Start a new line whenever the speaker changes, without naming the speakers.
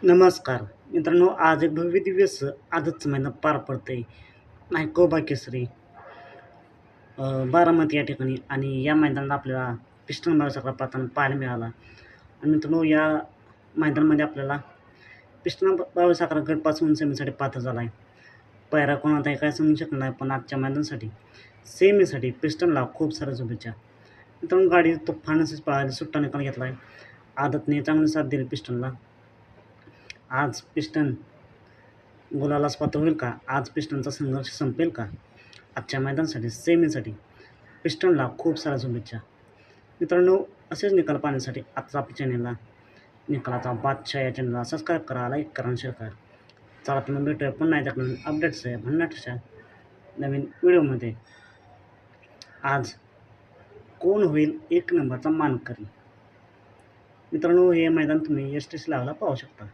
नमस्कार मित्रांनो, आज एक भव्य दिव्य आजच मैदान पार पडतंय नायकोबा केसरी बारामती या ठिकाणी. आणि या मैदानात आपल्याला पिस्टन बाळासाखर पाहताना पाहायला मिळाला. आणि मित्रांनो, या मैदानामध्ये आपल्याला पिस्टन बाळासाखर गटपासून सेमीसाठी पात्र झाला आहे. पायरा कोणात आहे काय समजू शकणार नाही, पण आजच्या मैदानासाठी सेमीसाठी पिस्टनला खूप साऱ्या शुभेच्छा. मित्रांनो, गाडी तुफान अशीच पळाली, सुट्टा निकाल घेतला आहे. आदतने चांगली साथ दिली पिस्टनला. आज पिस्टन गुलालास पात्र होईल का? आज पिस्टनचा संघर्ष संपेल का? आजच्या मैदानासाठी सेमीसाठी पिस्टनला खूप साऱ्या शुभेच्छा. मित्रांनो, असेच निकाल पाहण्यासाठी आजचा आपल्या चॅनेलला निकालाचा बादशाह या चॅनलला सबस्क्राईब करा, लाईक करा आणि शेअर करा. चला तुम्ही भेटूया पुन्हा एकदा नवीन अपडेट्स आहे भन्नाटशा नवीन व्हिडिओमध्ये. आज कोण होईल एक नंबरचा मानकरी? मित्रांनो, हे मैदान तुम्ही STC लावला पाहू शकता.